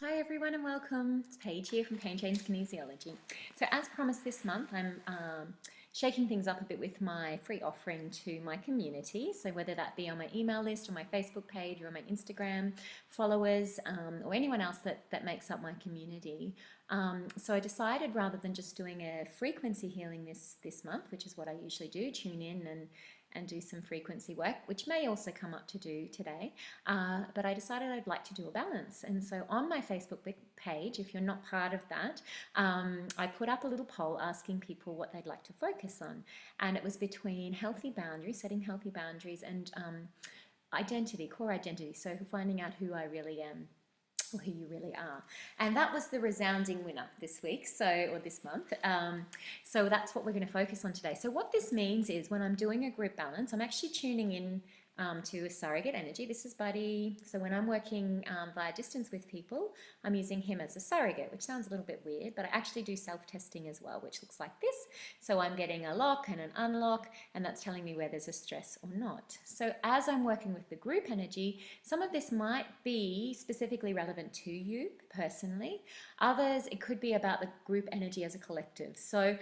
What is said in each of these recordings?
Hi everyone and welcome. It's Paige here from Kinesiology. So as promised this month, I'm shaking things up a bit with my free offering to my community. So whether that be on my email list or my Facebook page or my Instagram followers or anyone else that makes up my community. So I decided rather than just doing a frequency healing this month, which is what I usually do, tune in and do some frequency work, which may also come up to do today. But I decided I'd like to do a balance. And so on my Facebook page, if you're not part of that, I put up a little poll asking people what they'd like to focus on. And it was between healthy boundaries, setting healthy boundaries, and identity, core identity. So finding out who I really am, or who you really are. And that was the resounding winner this week, or this month. So that's what we're going to focus on today. So what this means is when I'm doing a group balance, I'm actually tuning in to a surrogate energy. This is Buddy. So when I'm working via distance with people, I'm using him as a surrogate, which sounds a little bit weird, but I actually do self-testing as well, which looks like this. So I'm getting a lock and an unlock, and that's telling me where there's a stress or not. So as I'm working with the group energy, some of this might be specifically relevant to you personally. Others, it could be about the group energy as a collective. So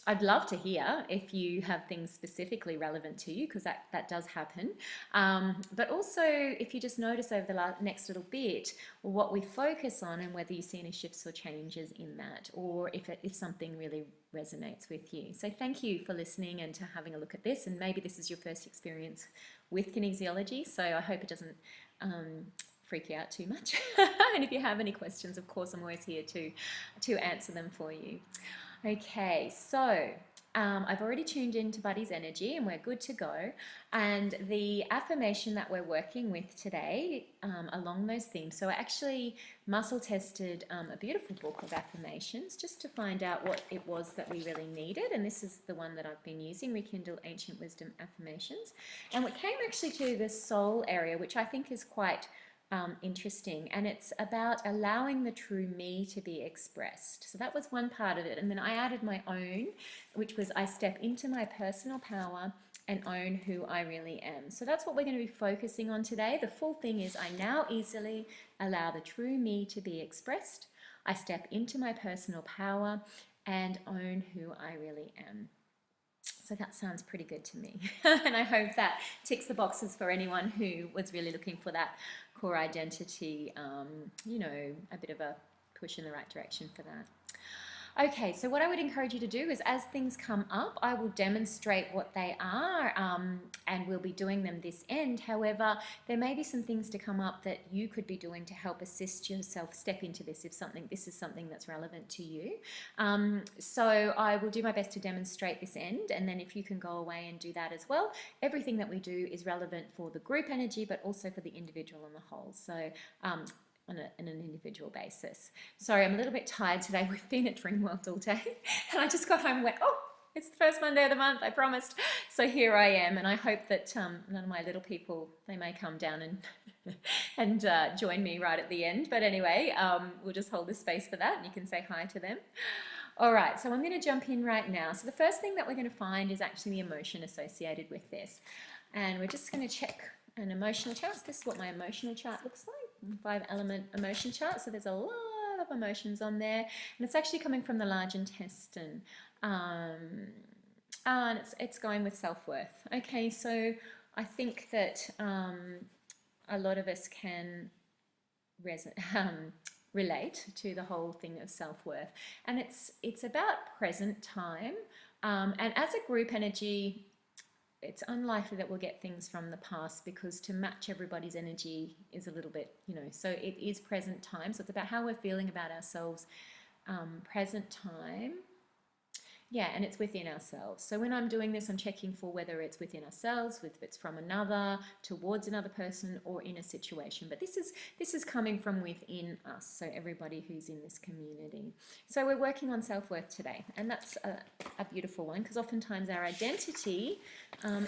I'd love to hear if you have things specifically relevant to you, because that does happen. But also, if you just notice over the next little bit what we focus on and whether you see any shifts or changes in that, or if something really resonates with you. So thank you for listening and to having a look at this. And maybe this is your first experience with kinesiology, so I hope it doesn't freak you out too much. And if you have any questions, of course, I'm always here to answer them for you. Okay, so I've already tuned into Buddy's energy and we're good to go. And the affirmation that we're working with today along those themes. So I actually muscle tested a beautiful book of affirmations just to find out what it was that we really needed. And this is the one that I've been using, Rekindle Ancient Wisdom Affirmations. And we came actually to the soul area, which I think is quite interesting, and it's about allowing the true me to be expressed. So that was one part of it, and then I added my own, which was I step into my personal power and own who I really am. So that's what we're going to be focusing on today. The full thing is I now easily allow the true me to be expressed. I step into my personal power and own who I really am. So that sounds pretty good to me. And I hope that ticks the boxes for anyone who was really looking for that core identity, you know, a bit of a push in the right direction for that. Okay, so what I would encourage you to do is as things come up, I will demonstrate what they are and we'll be doing them this end. However, there may be some things to come up that you could be doing to help assist yourself step into this if this is something that's relevant to you. So I will do my best to demonstrate this end, and then if you can go away and do that as well. Everything that we do is relevant for the group energy, but also for the individual and the whole. So on an individual basis. Sorry, I'm a little bit tired today. We've been at Dreamworld all day and I just got home and went, oh, it's the first Monday of the month, I promised. So here I am, and I hope that none of my little people, they may come down and join me right at the end. But anyway, we'll just hold this space for that and you can say hi to them. All right, so I'm going to jump in right now. So the first thing that we're going to find is actually the emotion associated with this. And we're just going to check an emotional chart. So this is what my emotional chart looks like. 5-element emotion chart. So there's a lot of emotions on there, and it's actually coming from the large intestine. And it's going with self-worth. Okay, so I think that a lot of us can relate to the whole thing of self-worth, and it's about present time. And as a group energy, it's unlikely that we'll get things from the past, because to match everybody's energy is a little bit, you know, so it is present time. So it's about how we're feeling about ourselves, present time. Yeah, and it's within ourselves. So when I'm doing this, I'm checking for whether it's within ourselves, if it's from another, towards another person, or in a situation. But this is coming from within us, so everybody who's in this community. So we're working on self-worth today, and that's a beautiful one, because oftentimes our identity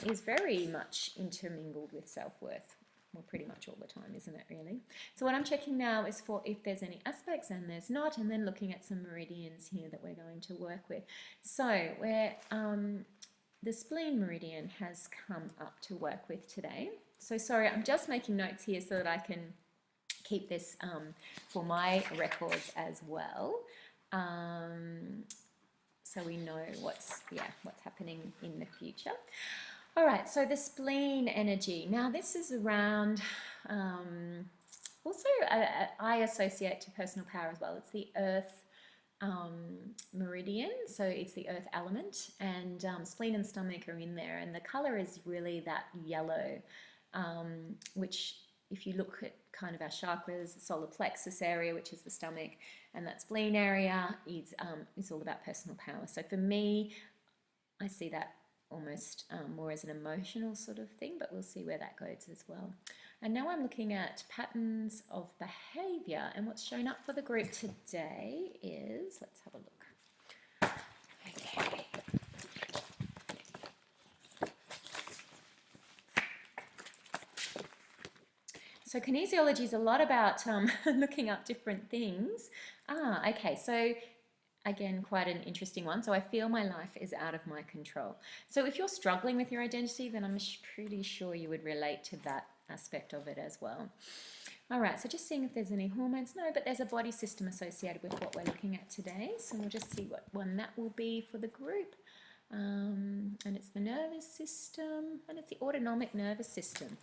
is very much intermingled with self-worth. Well, pretty much all the time, isn't it, really? So what I'm checking now is for if there's any aspects, and there's not, and then looking at some meridians here that we're going to work with. So where the spleen meridian has come up to work with today. So sorry, I'm just making notes here so that I can keep this for my records as well. So we know what's happening in the future. All right, so the spleen energy. Now this is around, also I associate to personal power as well. It's the earth meridian, so it's the earth element, and spleen and stomach are in there, and the color is really that yellow, which if you look at kind of our chakras, the solar plexus area, which is the stomach, and that spleen area is all about personal power. So for me, I see that almost more as an emotional sort of thing, but we'll see where that goes as well. And now I'm looking at patterns of behavior, and what's shown up for the group today is, let's have a look. Okay. So kinesiology is a lot about looking up different things. Okay, so again, quite an interesting one. So I feel my life is out of my control. So if you're struggling with your identity, then I'm pretty sure you would relate to that aspect of it as well. All right, so just seeing if there's any hormones. No, but there's a body system associated with what we're looking at today. So we'll just see what one that will be for the group. And it's the nervous system, and it's the autonomic nervous system.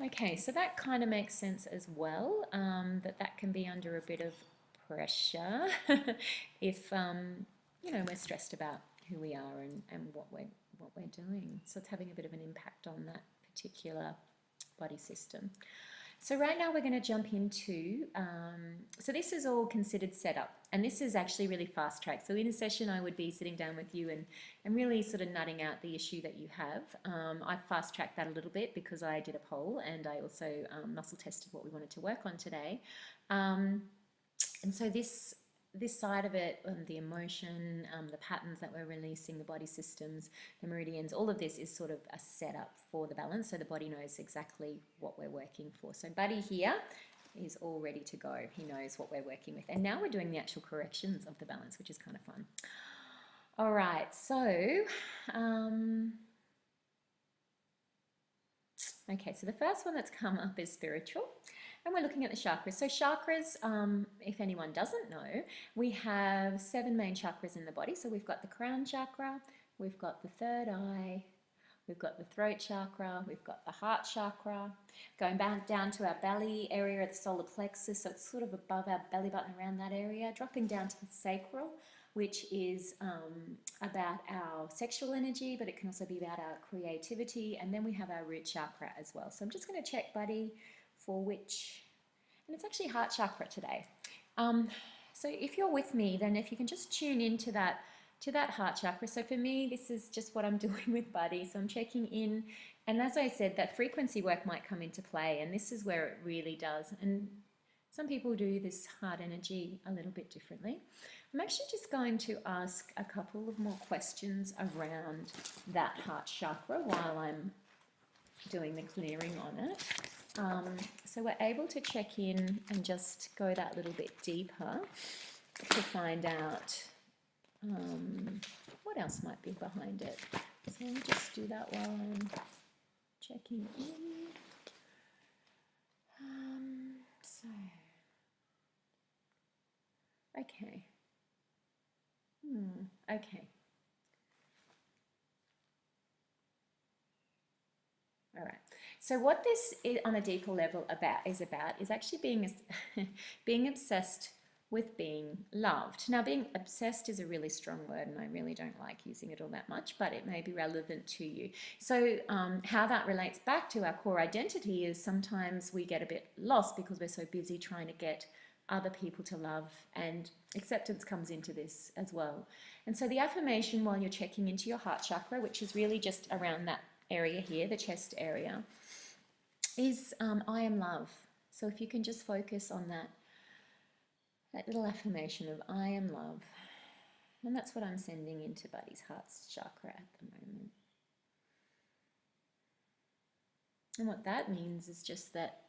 Okay, so that kind of makes sense as well, that can be under a bit of pressure if you know, we're stressed about who we are and what we're doing. So it's having a bit of an impact on that particular body system. So right now we're going to jump into, so this is all considered setup, and this is actually really fast track. So in a session I would be sitting down with you and really sort of nutting out the issue that you have. I fast tracked that a little bit because I did a poll, and I also muscle tested what we wanted to work on today. And so this side of it, the emotion, the patterns that we're releasing, the body systems, the meridians, all of this is sort of a setup for the balance, so the body knows exactly what we're working for. So Buddy here is all ready to go. He knows what we're working with. And now we're doing the actual corrections of the balance, which is kind of fun. All right, so okay, so the first one that's come up is spiritual, and we're looking at the chakras. So chakras, if anyone doesn't know, we have 7 main chakras in the body. So we've got the crown chakra, we've got the third eye, we've got the throat chakra, we've got the heart chakra, going back down to our belly area at the solar plexus, so it's sort of above our belly button, around that area, dropping down to the sacral, which is about our sexual energy, but it can also be about our creativity. And then we have our root chakra as well. So I'm just going to check, Buddy, for which, and it's actually heart chakra today. So if you're with me, then if you can just tune into that heart chakra. So for me, this is just what I'm doing with Buddy. So I'm checking in, and as I said, that frequency work might come into play, and this is where it really does. And some people do this heart energy a little bit differently. I'm actually just going to ask a couple of more questions around that heart chakra while I'm doing the clearing on it. So we're able to check in and just go that little bit deeper to find out what else might be behind it. So let me just do that while I'm checking in. Okay. Okay. All right. So what this is on a deeper level is actually being obsessed with being loved. Now, being obsessed is a really strong word, and I really don't like using it all that much, but it may be relevant to you. So how that relates back to our core identity is sometimes we get a bit lost because we're so busy trying to get other people to love, and acceptance comes into this as well. And so the affirmation while you're checking into your heart chakra, which is really just around that area here, the chest area, is I am love. So if you can just focus on that little affirmation of I am love, and that's what I'm sending into Buddy's heart chakra at the moment. And what that means is just that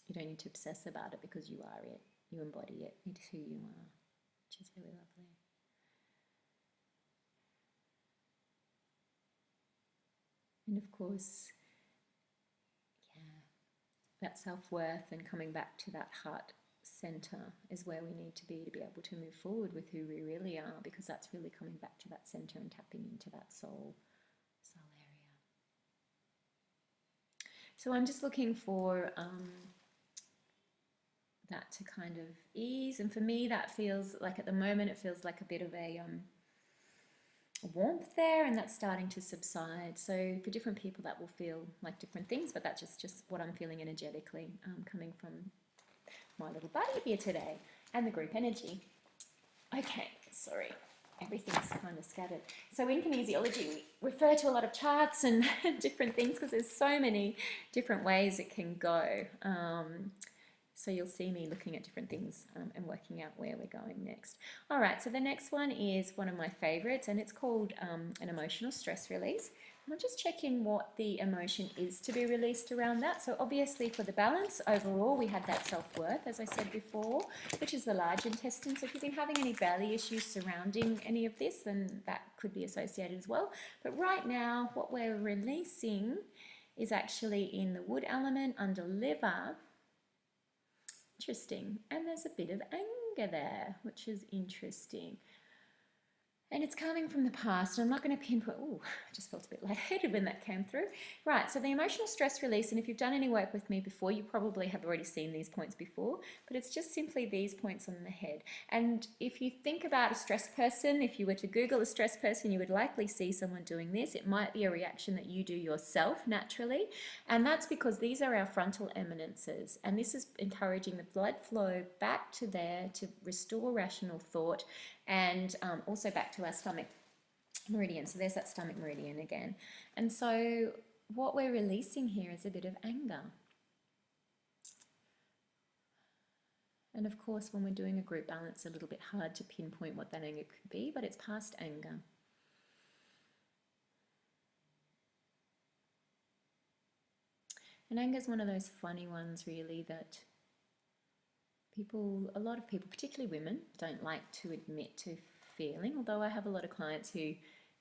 you don't need to obsess about it, because you are it. You embody it. It's who you are, which is really lovely. And of course, yeah, that self-worth and coming back to that heart center is where we need to be able to move forward with who we really are, because that's really coming back to that center and tapping into that soul area. So I'm just looking for that to kind of ease, and for me that feels like, at the moment, it feels like a bit of a warmth there, and that's starting to subside. So for different people that will feel like different things, but that's just what I'm feeling energetically, coming from my little buddy here today and the group energy. Okay, sorry, everything's kind of scattered. So in kinesiology, we refer to a lot of charts and different things because there's so many different ways it can go. So you'll see me looking at different things and working out where we're going next. All right, so the next one is one of my favorites, and it's called an emotional stress release. And I'm just checking what the emotion is to be released around that. So obviously for the balance, overall, we had that self-worth, as I said before, which is the large intestine. So if you've been having any belly issues surrounding any of this, then that could be associated as well. But right now, what we're releasing is actually in the wood element under liver. Interesting. And there's a bit of anger there, which is interesting. And it's coming from the past. I'm not going to pinpoint. Oh, I just felt a bit lightheaded when that came through. Right, so the emotional stress release, and if you've done any work with me before, you probably have already seen these points before, but it's just simply these points on the head. And if you think about a stressed person, if you were to Google a stressed person, you would likely see someone doing this. It might be a reaction that you do yourself naturally, and that's because these are our frontal eminences, and this is encouraging the blood flow back to there to restore rational thought, and also back to our stomach meridian. So there's that stomach meridian again. And so what we're releasing here is a bit of anger. And of course, when we're doing a group balance, it's a little bit hard to pinpoint what that anger could be, but it's past anger. And anger is one of those funny ones, really, that a lot of people, particularly women, don't like to admit to feeling, although I have a lot of clients who,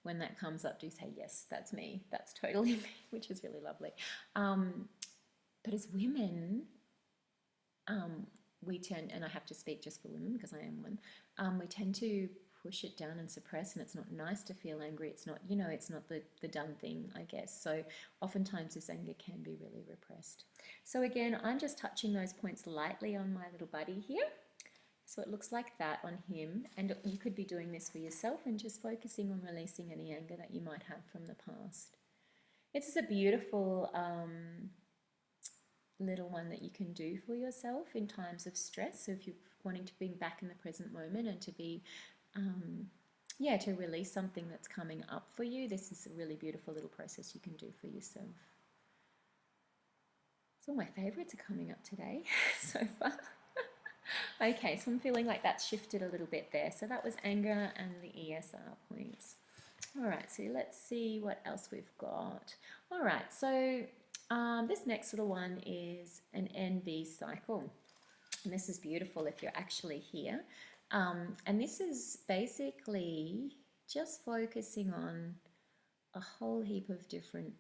when that comes up, do say, yes, that's me, that's totally me, which is really lovely. But as women, we tend, and I have to speak just for women because I am one, we tend to push it down and suppress, and it's not nice to feel angry. It's not, it's not the done thing, I guess. So oftentimes this anger can be really repressed. So again, I'm just touching those points lightly on my little buddy here. So it looks like that on him, and you could be doing this for yourself and just focusing on releasing any anger that you might have from the past. It's just a beautiful little one that you can do for yourself in times of stress. So if you're wanting to be back in the present moment and to be, to release something that's coming up for you, this is a really beautiful little process you can do for yourself. So all my favorites are coming up today so far. Okay, so I'm feeling like that's shifted a little bit there. So that was anger and the ESR points. All right, so let's see what else we've got. All right, so this next little one is an NV cycle. And this is beautiful if you're actually here. And this is basically just focusing on a whole heap of different,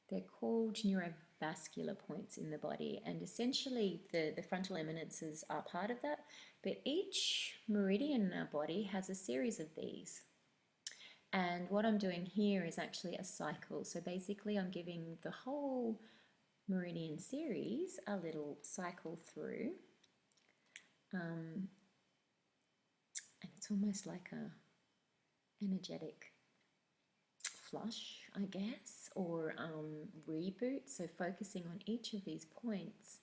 they're called neurovascular points in the body, and essentially the frontal eminences are part of that, but each meridian in our body has a series of these. And what I'm doing here is actually a cycle. So basically I'm giving the whole meridian series a little cycle through. And it's almost like a energetic flush, I guess, or reboot. So focusing on each of these points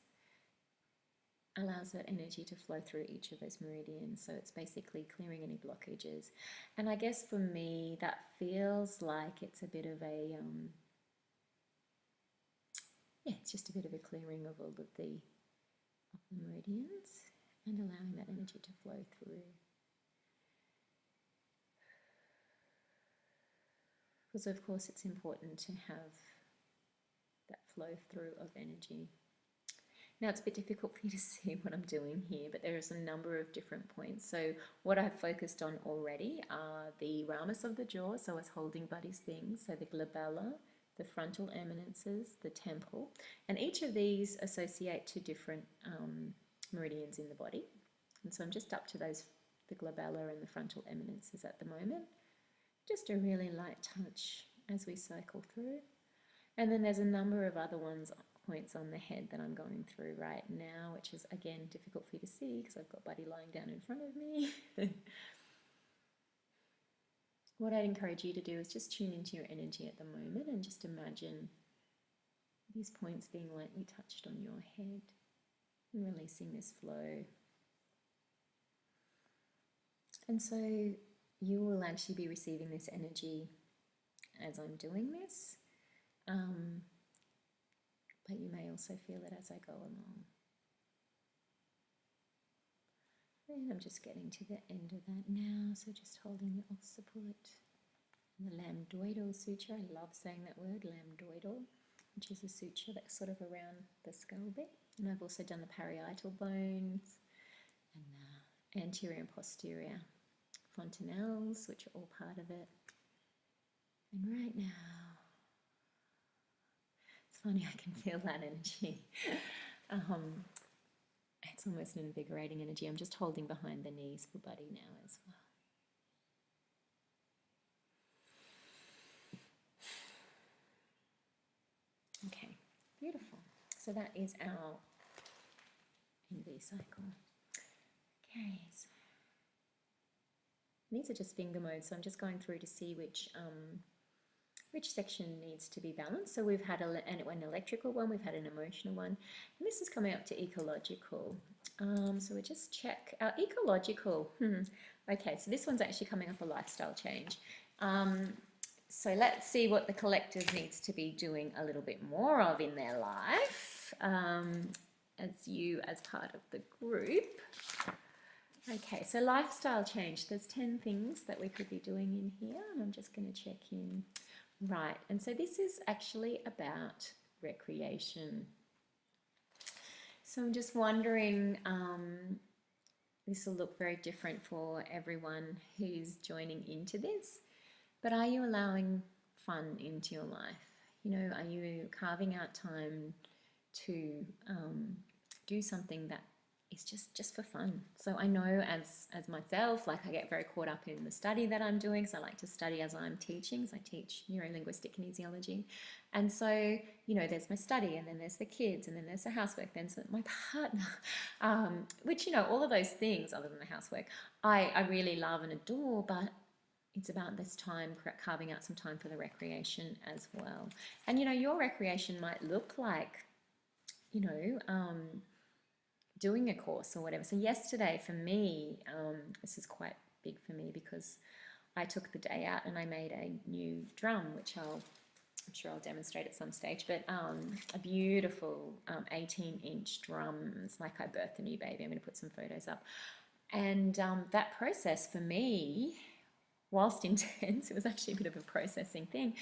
allows that energy to flow through each of those meridians. So it's basically clearing any blockages. And I guess for me, that feels like it's a bit of a, it's just a bit of a clearing of all of the meridians and allowing that energy to flow through. Because of course it's important to have that flow through of energy. Now it's a bit difficult for you to see what I'm doing here, but there is a number of different points. So what I've focused on already are the ramus of the jaw, so it's holding buddy's things, so the glabella, the frontal eminences, the temple, and each of these associate to different meridians in the body. And so I'm just up to those, the glabella and the frontal eminences at the moment. Just a really light touch as we cycle through. And then there's a number of other points on the head that I'm going through right now, which is again difficult for you to see because I've got Buddy lying down in front of me. What I'd encourage you to do is just tune into your energy at the moment and just imagine these points being lightly touched on your head and releasing this flow. And so you will actually be receiving this energy as I'm doing this, but you may also feel it as I go along. And I'm just getting to the end of that now, so just holding the occiput and the lambdoidal suture. I love saying that word, lambdoidal, which is a suture that's sort of around the skull bit. And I've also done the parietal bones and the anterior and posterior fontanelles, which are all part of it. And right now, it's funny, I can feel that energy. It's almost an invigorating energy. I'm just holding behind the knees for Buddy now as well. Okay, beautiful. So that is our NV cycle. Okay, so these are just finger modes, so I'm just going through to see which section needs to be balanced. So we've had an electrical one, we've had an emotional one, and this is coming up to ecological. So we just check our ecological. Okay, so this one's actually coming up a lifestyle change. So let's see what the collective needs to be doing a little bit more of in their life as part of the group. Okay, so lifestyle change. There's 10 things that we could be doing in here, and I'm just going to check in. Right, and so this is actually about recreation. So I'm just wondering, this will look very different for everyone who's joining into this, but are you allowing fun into your life? You know, are you carving out time to do something that is just for fun? So I know as myself, like I get very caught up in the study that I'm doing, because I like to study as I'm teaching, so I teach Neuro-linguistic kinesiology. And so, you know, there's my study, and then there's the kids, and then there's the housework, then my partner, which, you know, all of those things other than the housework, I really love and adore, but it's about this time, carving out some time for the recreation as well. And, you know, your recreation might look like, you know, doing a course or whatever. So yesterday for me, this is quite big for me because I took the day out and I made a new drum, which I'm sure I'll demonstrate at some stage, but a beautiful 18-inch drum. It's like I birthed a new baby. I'm going to put some photos up. And that process for me, whilst intense, it was actually a bit of a processing thing,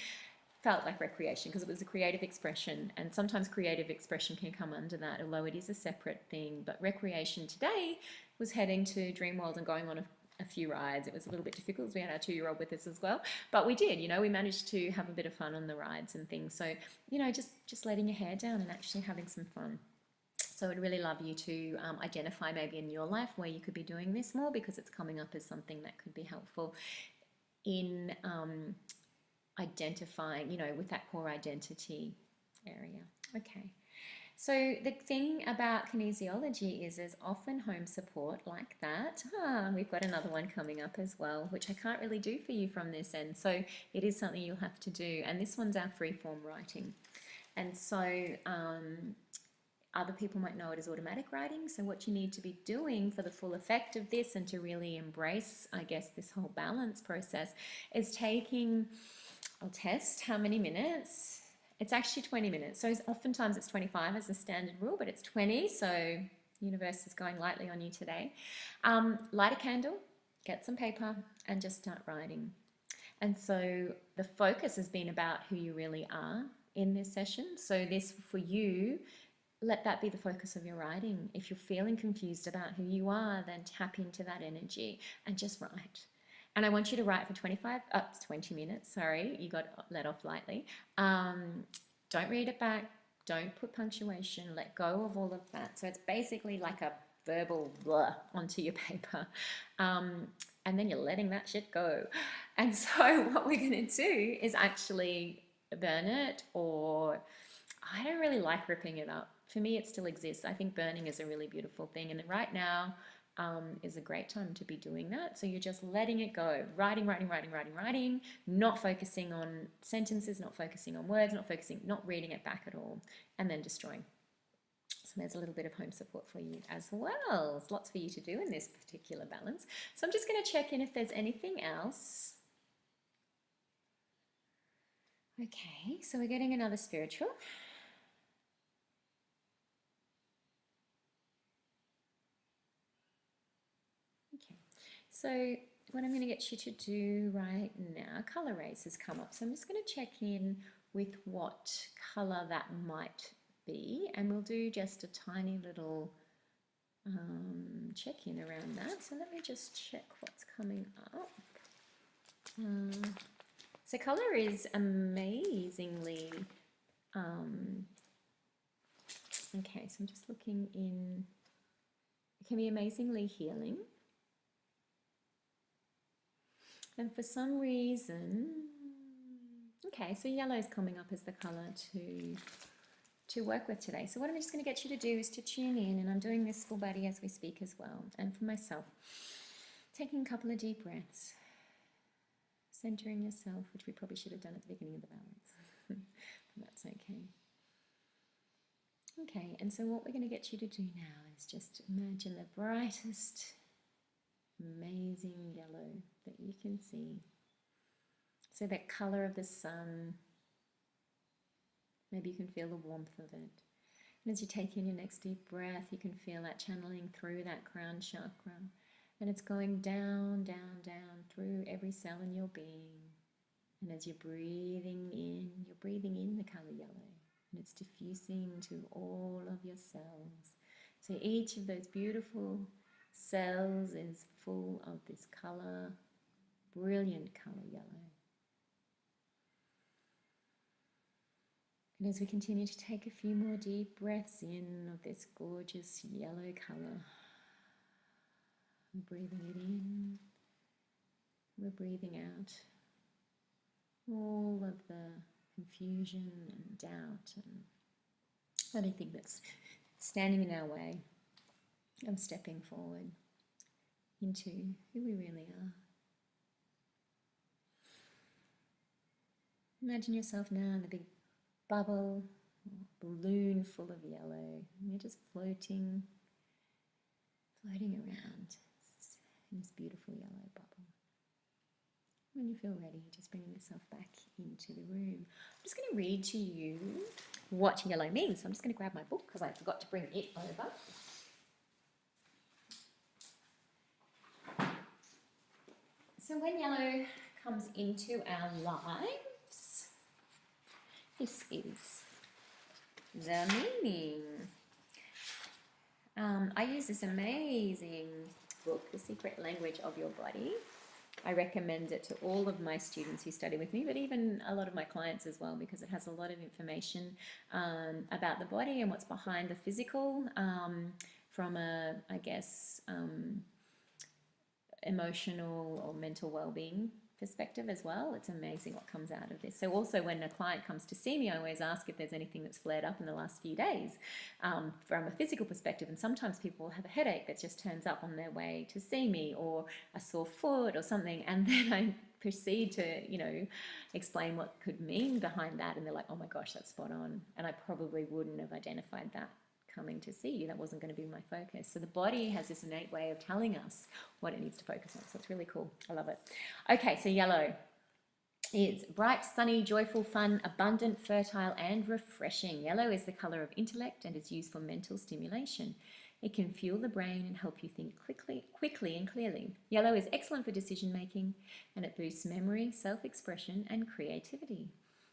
felt like recreation because it was a creative expression, and sometimes creative expression can come under that, although it is a separate thing. But recreation today was heading to Dreamworld and going on a few rides. It was a little bit difficult because we had our 2-year-old with us as well, but we did, you know, we managed to have a bit of fun on the rides and things. So, you know, just letting your hair down and actually having some fun. So I'd really love you to identify maybe in your life where you could be doing this more, because it's coming up as something that could be helpful in identifying, you know, with that core identity area. Okay, so the thing about kinesiology is there's often home support like that. We've got another one coming up as well, which I can't really do for you from this end, so it is something you'll have to do. And this one's our freeform writing, and so other people might know it as automatic writing. So what you need to be doing for the full effect of this and to really embrace, I guess, this whole balance process is taking, I'll test how many minutes. It's actually 20 minutes. So oftentimes it's 25 as the standard rule, but it's 20. So universe is going lightly on you today. Light a candle, get some paper, and just start writing. And so the focus has been about who you really are in this session. So this, for you, let that be the focus of your writing. If you're feeling confused about who you are, then tap into that energy and just write. And I want you to write for 20 minutes. Sorry, you got let off lightly. Don't read it back. Don't put punctuation. Let go of all of that. So it's basically like a verbal blah onto your paper. And then you're letting that shit go. And so what we're going to do is actually burn it, or I don't really like ripping it up. For me, it still exists. I think burning is a really beautiful thing. And right now is a great time to be doing that. So you're just letting it go, writing, not focusing on sentences, not focusing on words, not reading it back at all, and then destroying. So there's a little bit of home support for you as well. There's lots for you to do in this particular balance. So I'm just going to check in if there's anything else. Okay, so we're getting another spiritual. Okay, so what I'm going to get you to do right now, color race has come up. So I'm just going to check in with what color that might be, and we'll do just a tiny little check-in around that. So let me just check what's coming up. So color is amazingly, okay, so I'm just looking in, it can be amazingly healing. And for some reason, okay, so yellow is coming up as the color to work with today. So what I'm just going to get you to do is to tune in, and I'm doing this full body as we speak as well. And for myself, taking a couple of deep breaths, centering yourself, which we probably should have done at the beginning of the balance, but that's okay. Okay, and so what we're going to get you to do now is just imagine the brightest, amazing yellow that you can see. So that color of the sun, maybe you can feel the warmth of it. And as you take in your next deep breath, you can feel that channeling through that crown chakra. And it's going down, down, down through every cell in your being. And as you're breathing in the color yellow. And it's diffusing to all of your cells. So each of those beautiful cells is full of this color, brilliant color yellow. And as we continue to take a few more deep breaths in of this gorgeous yellow color, we're breathing it in, we're breathing out all of the confusion and doubt and anything that's standing in our way of stepping forward into who we really are. Imagine yourself now in the big bubble, balloon full of yellow, and you're just floating around in this beautiful yellow bubble. When you feel ready, just bringing yourself back into the room. I'm just going to read to you what yellow means. So I'm just going to grab my book because I forgot to bring it over. So when yellow comes into our lives, this is the meaning. I use this amazing book, The Secret Language of Your Body. I recommend it to all of my students who study with me, but even a lot of my clients as well, because it has a lot of information about the body and what's behind the physical from a, I guess, emotional or mental well-being perspective as well. It's amazing what comes out of this. So also when a client comes to see me, I always ask if there's anything that's flared up in the last few days from a physical perspective. And sometimes people have a headache that just turns up on their way to see me, or a sore foot or something. And then I proceed to, you know, explain what could mean behind that. And they're like, oh my gosh, that's spot on. And I probably wouldn't have identified that coming to see you. That wasn't going to be my focus. So the body has this innate way of telling us what it needs to focus on. So it's really cool. I love it. Okay, so yellow is bright, sunny, joyful, fun, abundant, fertile, and refreshing. Yellow is the color of intellect and is used for mental stimulation. It can fuel the brain and help you think quickly and clearly. Yellow is excellent for decision making, and it boosts memory, self-expression, and creativity.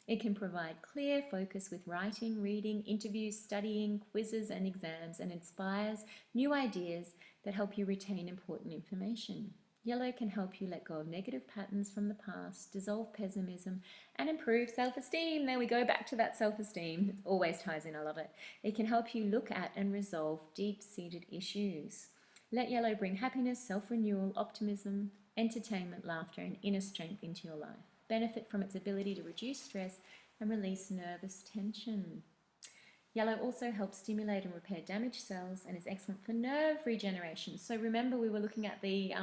It can provide clear focus with writing, reading, interviews, studying, quizzes, and exams, and inspires new ideas that help you retain important information. Yellow can help you let go of negative patterns from the past, dissolve pessimism, and improve self-esteem. There we go, back to that self-esteem. It always ties in, I love it. It can help you look at and resolve deep-seated issues. Let yellow bring happiness, self-renewal, optimism, entertainment, laughter, and inner strength into your life. Benefit from its ability to reduce stress and release nervous tension. Yellow also helps stimulate and repair damaged cells and is excellent for nerve regeneration. So remember, we were looking at the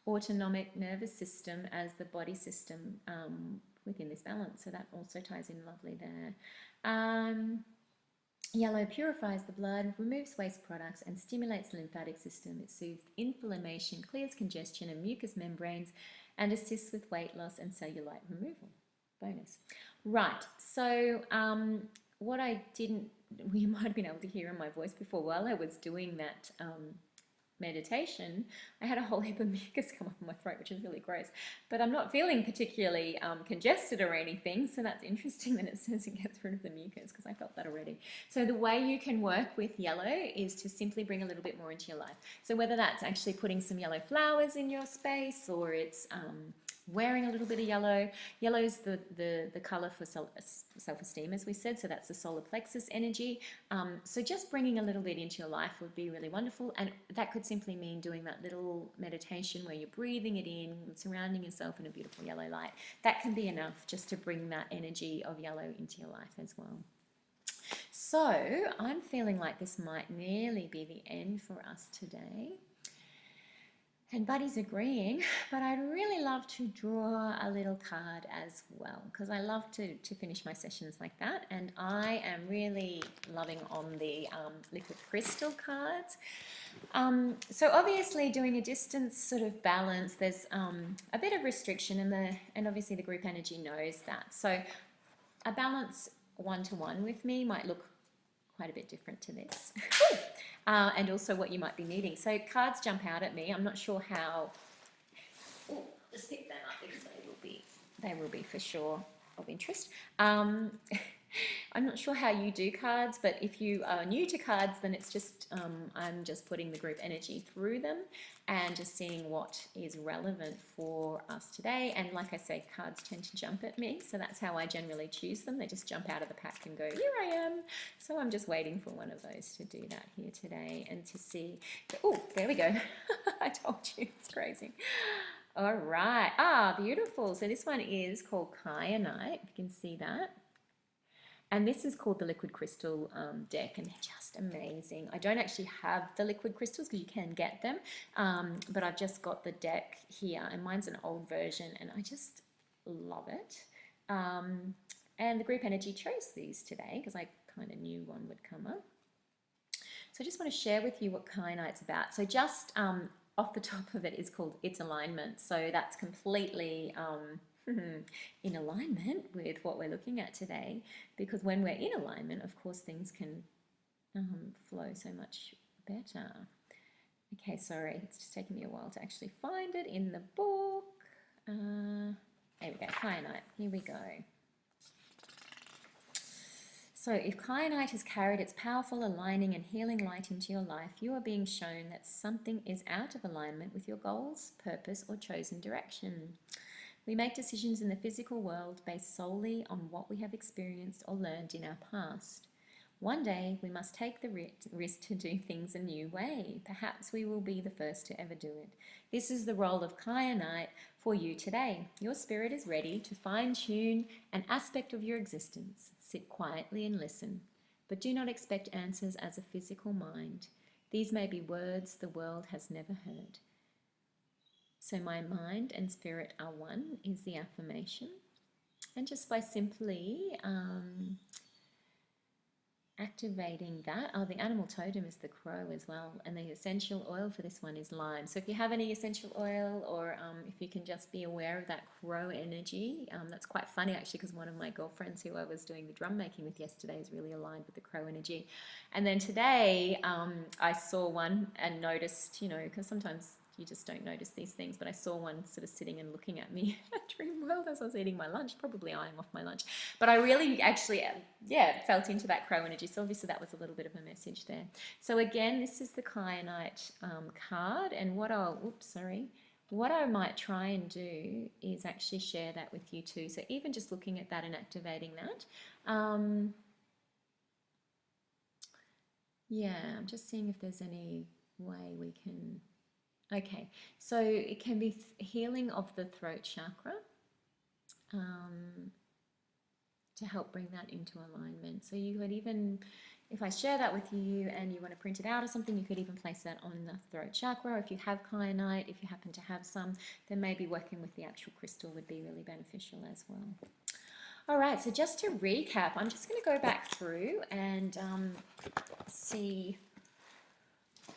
autonomic nervous system as the body system within this balance. So that also ties in lovely there. Yellow purifies the blood, removes waste products, and stimulates the lymphatic system. It soothes inflammation, clears congestion and mucous membranes, and assists with weight loss and cellulite removal. Bonus. Right, so what I didn't, you might have been able to hear in my voice before, while I was doing that meditation, I had a whole heap of mucus come up in my throat, which is really gross. But I'm not feeling particularly congested or anything, so that's interesting that it says it gets rid of the mucus, because I felt that already. So the way you can work with yellow is to simply bring a little bit more into your life. So whether that's actually putting some yellow flowers in your space, or it's wearing a little bit of yellow. Yellow is the color for self-esteem, as we said, so that's the solar plexus energy. So just bringing a little bit into your life would be really wonderful, and that could simply mean doing that little meditation where you're breathing it in, surrounding yourself in a beautiful yellow light. That can be enough just to bring that energy of yellow into your life as well. So I'm feeling like this might nearly be the end for us today. And Buddy's agreeing, but I'd really love to draw a little card as well, because I love to finish my sessions like that. And I am really loving on the liquid crystal cards. So obviously doing a distance sort of balance, there's a bit of restriction, and obviously the group energy knows that. So a balance one-to-one with me might look quite a bit different to this. And also what you might be needing. So cards jump out at me. I'm not sure how. Oh, let's pick them up because they will be for sure of interest. I'm not sure how you do cards, but if you are new to cards, then it's just I'm just putting the group energy through them and just seeing what is relevant for us today. And like I say, cards tend to jump at me, so that's how I generally choose them. They just jump out of the pack and go, here I am. So I'm just waiting for one of those to do that here today and to see. Oh, there we go. I told you, it's crazy. All right. Beautiful. So this one is called Kyanite. You can see that. And this is called the liquid crystal deck, and they're just amazing. I don't actually have the liquid crystals because you can get them, but I've just got the deck here, and mine's an old version, and I just love it. And the group energy chose these today because I kind of knew one would come up. So I just want to share with you what Kyanite's about. So just off the top of it is called Its Alignment. So that's completely in alignment with what we're looking at today, because when we're in alignment, of course, things can flow so much better. Okay, sorry, it's just taking me a while to actually find it in the book. There we go, Kyanite, here we go. So if Kyanite has carried its powerful aligning and healing light into your life, you are being shown that something is out of alignment with your goals, purpose, or chosen direction. We make decisions in the physical world based solely on what we have experienced or learned in our past. One day, we must take the risk to do things a new way. Perhaps we will be the first to ever do it. This is the role of Kyanite for you today. Your spirit is ready to fine-tune an aspect of your existence. Sit quietly and listen, but do not expect answers as a physical mind. These may be words the world has never heard. So my mind and spirit are one is the affirmation. And just by simply activating that, the animal totem is the crow as well, and the essential oil for this one is lime. So if you have any essential oil, or if you can just be aware of that crow energy, that's quite funny actually, because one of my girlfriends who I was doing the drum making with yesterday is really aligned with the crow energy. And then today I saw one and noticed, you know, because sometimes you just don't notice these things, but I saw one sort of sitting and looking at me at Dreamworld as I was eating my lunch, probably eyeing off my lunch. But I really actually, felt into that crow energy. So obviously that was a little bit of a message there. So again, this is the Kyanite card, and what what I might try and do is actually share that with you too. So even just looking at that and activating that. Yeah, I'm just seeing if there's any way we can. Okay, so it can be healing of the throat chakra to help bring that into alignment. So you could even, if I share that with you and you want to print it out or something, you could even place that on the throat chakra. Or if you have kyanite, if you happen to have some, then maybe working with the actual crystal would be really beneficial as well. All right, so just to recap, I'm just going to go back through and see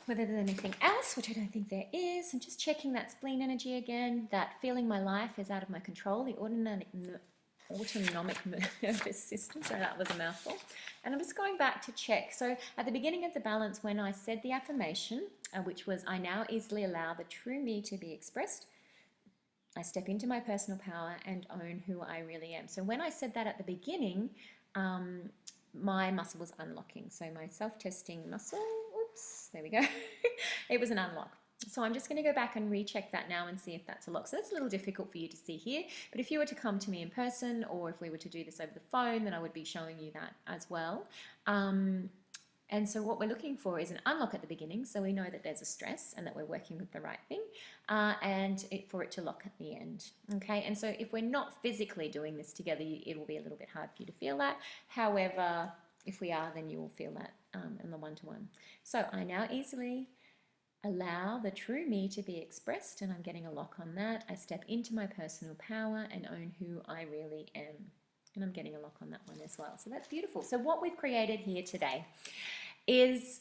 whether there's anything else, which I don't think there is. I'm just checking that spleen energy again, that feeling my life is out of my control, the autonomic nervous system. So that was a mouthful. And I'm just going back to check. So at the beginning of the balance, when I said the affirmation, which was, I now easily allow the true me to be expressed, I step into my personal power and own who I really am. So when I said that at the beginning, my muscle was unlocking. So my self-testing muscle, oops, there we go. It was an unlock. So I'm just going to go back and recheck that now and see if that's a lock. So that's a little difficult for you to see here, but if you were to come to me in person or if we were to do this over the phone, then I would be showing you that as well. And so what we're looking for is an unlock at the beginning, so we know that there's a stress and that we're working with the right thing, and for it to lock at the end. Okay, and so if we're not physically doing this together, it will be a little bit hard for you to feel that. However, if we are, then you will feel that in the one-to-one. So I now easily allow the true me to be expressed, and I'm getting a lock on that. I step into my personal power and own who I really am. And I'm getting a lock on that one as well. So that's beautiful. So what we've created here today is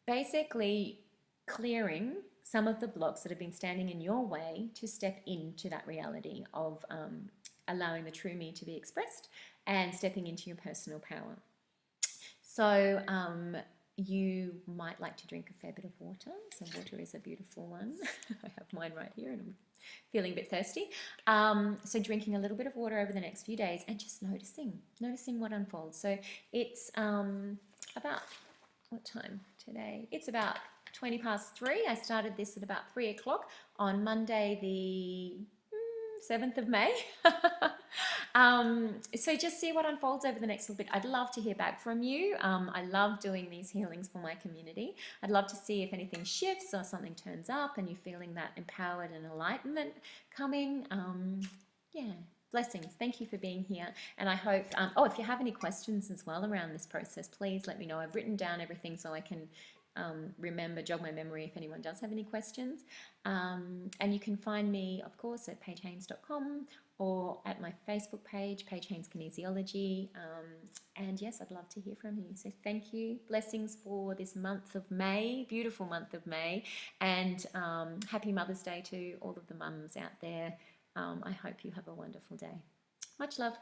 basically clearing some of the blocks that have been standing in your way to step into that reality of allowing the true me to be expressed and stepping into your personal power. So you might like to drink a fair bit of water. So water is a beautiful one. I have mine right here and I'm feeling a bit thirsty. So drinking a little bit of water over the next few days and just noticing what unfolds. So it's about, what time today? It's about 20 past 3. I started this at about 3 o'clock on Monday the 7th of May. So just see what unfolds over the next little bit. I'd love to hear back from you. I love doing these healings for my community. I'd love to see if anything shifts or something turns up and you're feeling that empowered and enlightenment coming. Yeah, blessings. Thank you for being here. And I hope, if you have any questions as well around this process, please let me know. I've written down everything so I can jog my memory if anyone does have any questions. And you can find me, of course, at pagehaynes.com or at my Facebook page, Paige Haynes Kinesiology. And yes, I'd love to hear from you. So thank you. Blessings for this month of May, beautiful month of May. And happy Mother's Day to all of the mums out there. I hope you have a wonderful day. Much love.